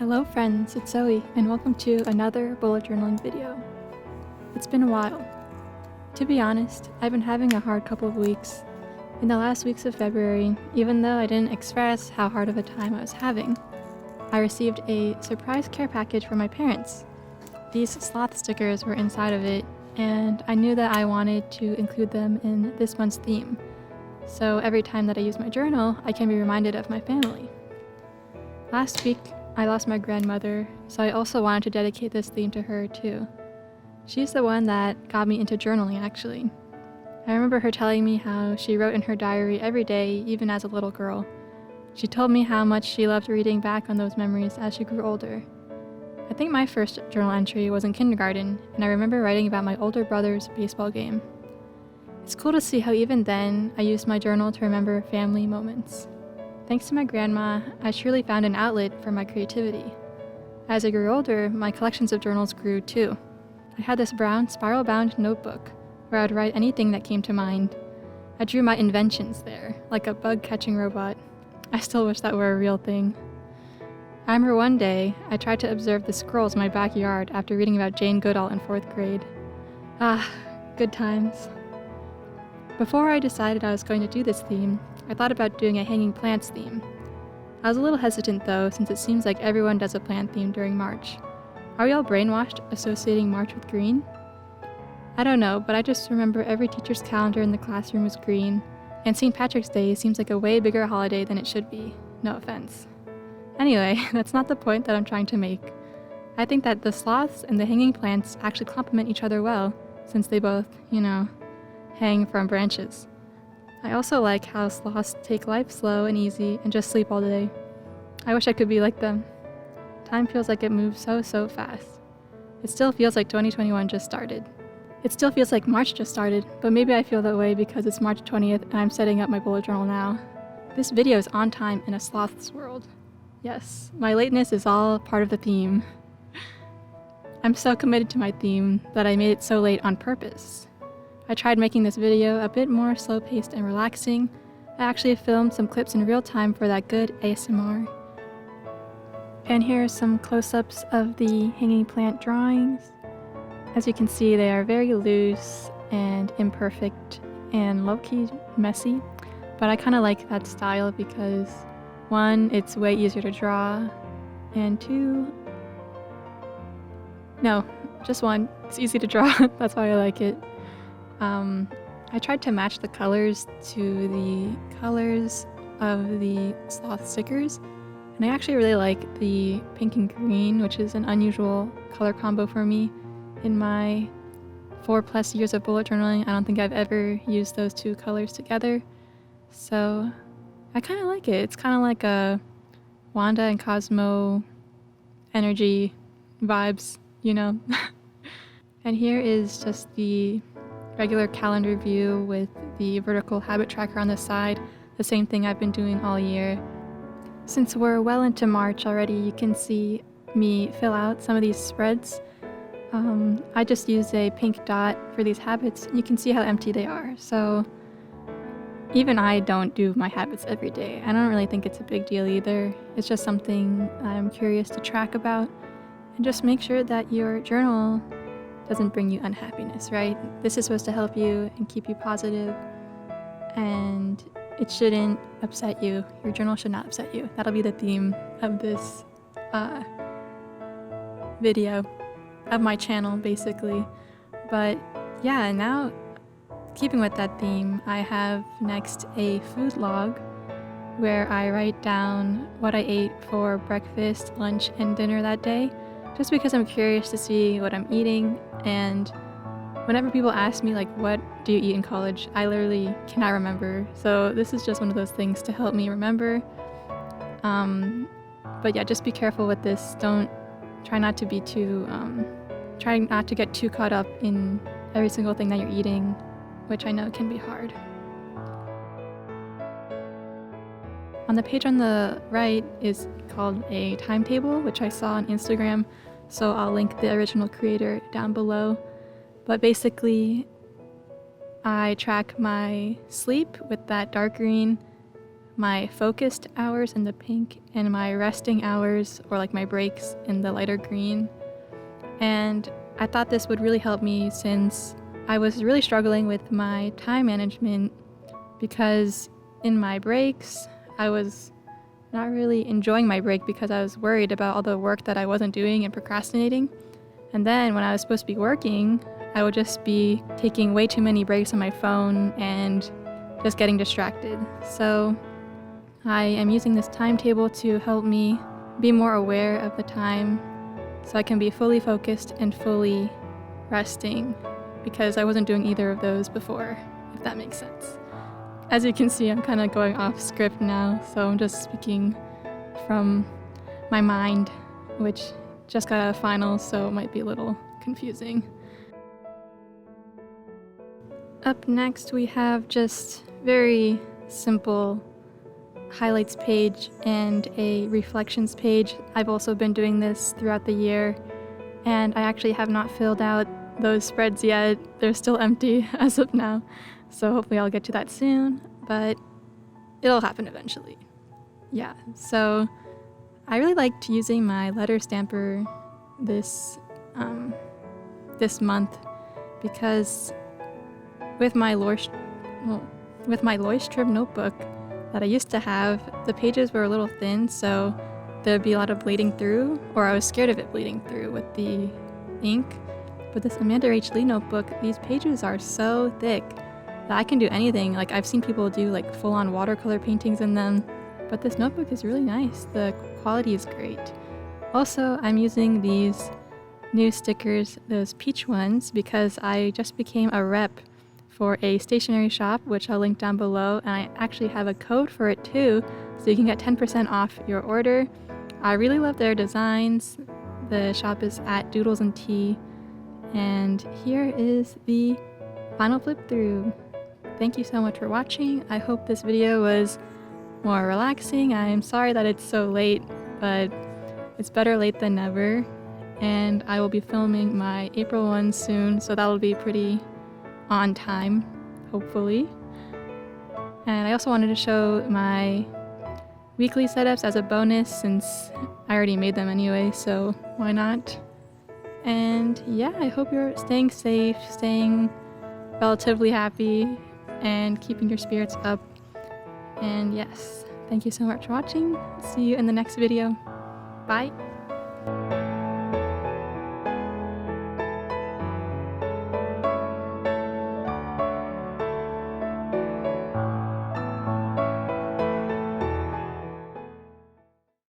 Hello friends, it's Zoe, and welcome to another bullet journaling video. It's been a while. To be honest, I've been having a hard couple of weeks. In the last weeks of February, even though I didn't express how hard of a time I was having, I received a surprise care package from my parents. These sloth stickers were inside of it, and I knew that I wanted to include them in this month's theme. So every time that I use my journal, I can be reminded of my family. Last week, I lost my grandmother, so I also wanted to dedicate this theme to her too. She's the one that got me into journaling, actually. I remember her telling me how she wrote in her diary every day, even as a little girl. She told me how much she loved reading back on those memories as she grew older. I think my first journal entry was in kindergarten, and I remember writing about my older brother's baseball game. It's cool to see how even then, I used my journal to remember family moments. Thanks to my grandma, I truly found an outlet for my creativity. As I grew older, my collections of journals grew too. I had this brown spiral-bound notebook where I'd write anything that came to mind. I drew my inventions there, like a bug-catching robot. I still wish that were a real thing. I remember one day, I tried to observe the squirrels in my backyard after reading about Jane Goodall in 4th grade. Ah, good times. Before I decided I was going to do this theme, I thought about doing a hanging plants theme. I was a little hesitant though, since it seems like everyone does a plant theme during March. Are we all brainwashed associating March with green? I don't know, but I just remember every teacher's calendar in the classroom was green, and St. Patrick's Day seems like a way bigger holiday than it should be. No offense. Anyway, that's not the point that I'm trying to make. I think that the sloths and the hanging plants actually complement each other well, since they both, hang from branches. I also like how sloths take life slow and easy and just sleep all day. I wish I could be like them. Time feels like it moves so fast. It still feels like 2021 just started. It still feels like March just started, but maybe I feel that way because it's March 20th and I'm setting up my bullet journal now. This video is on time in a sloth's world. Yes, my lateness is all part of the theme. I'm so committed to my theme that I made it so late on purpose. I tried making this video a bit more slow-paced and relaxing. I actually filmed some clips in real time for that good ASMR. And here are some close-ups of the hanging plant drawings. As you can see, they are very loose and imperfect and low-key messy, but I kind of like that style because 1, it's way easier to draw, and 2, no, just 1, it's easy to draw. That's why I like it. I tried to match the colors to the colors of the sloth stickers, and I actually really like the pink and green, which is an unusual color combo for me. In my 4+ years of bullet journaling, I don't think I've ever used those two colors together, so I kind of like it. It's kind of like a Wanda and Cosmo energy vibes, And here is just the regular calendar view with the vertical habit tracker on the side, the same thing I've been doing all year. Since we're well into March already, you can see me fill out some of these spreads. I just used a pink dot for these habits. You can see how empty they are. So even I don't do my habits every day. I don't really think it's a big deal either. It's just something I'm curious to track about and just make sure that your journal doesn't bring you unhappiness, right? This is supposed to help you and keep you positive, and it shouldn't upset you. Your journal should not upset you. That'll be the theme of this video, of my channel, basically. But yeah, now, keeping with that theme, I have next a food log where I write down what I ate for breakfast, lunch, and dinner that day, just because I'm curious to see what I'm eating. And whenever people ask me, what do you eat in college, I literally cannot remember. So this is just one of those things to help me remember. But yeah, just be careful with this. Try not to get too caught up in every single thing that you're eating, which I know can be hard. On the page on the right is called a timetable, which I saw on Instagram, so I'll link the original creator down below. But basically, I track my sleep with that dark green, my focused hours in the pink and my resting hours, or like my breaks, in the lighter green. And I thought this would really help me since I was really struggling with my time management, because in my breaks I was not really enjoying my break because I was worried about all the work that I wasn't doing and procrastinating. And then when I was supposed to be working, I would just be taking way too many breaks on my phone and just getting distracted. So I am using this timetable to help me be more aware of the time so I can be fully focused and fully resting, because I wasn't doing either of those before, if that makes sense. As you can see, I'm kind of going off script now, so I'm just speaking from my mind, which just got out of finals, so it might be a little confusing. Up next, we have just very simple highlights page and a reflections page. I've also been doing this throughout the year, and I actually have not filled out those spreads yet. They're still empty as of now, so hopefully I'll get to that soon, but it'll happen eventually. Yeah, so I really liked using my letter stamper this month, because with my Leuchtturm notebook that I used to have, the pages were a little thin, so there'd be a lot of bleeding through, or I was scared of it bleeding through with the ink. But this AmandaRachLee notebook, these pages are so thick that I can do anything. Like, I've seen people do like full-on watercolor paintings in them, but this notebook is really nice. The quality is great. Also, I'm using these new stickers, those peach ones, because I just became a rep for a stationery shop, which I'll link down below, and I actually have a code for it too, so you can get 10% off your order. I really love their designs. The shop is at Doodles and Tea. And here is the final flip through. Thank you so much for watching. I hope this video was more relaxing. I am sorry that it's so late, but it's better late than never. And I will be filming my April one soon, so that'll be pretty on time, hopefully. And I also wanted to show my weekly setups as a bonus, since I already made them anyway, so why not? And yeah, I hope you're staying safe, staying relatively happy, and keeping your spirits up. And yes, thank you so much for watching. See you in the next video. Bye.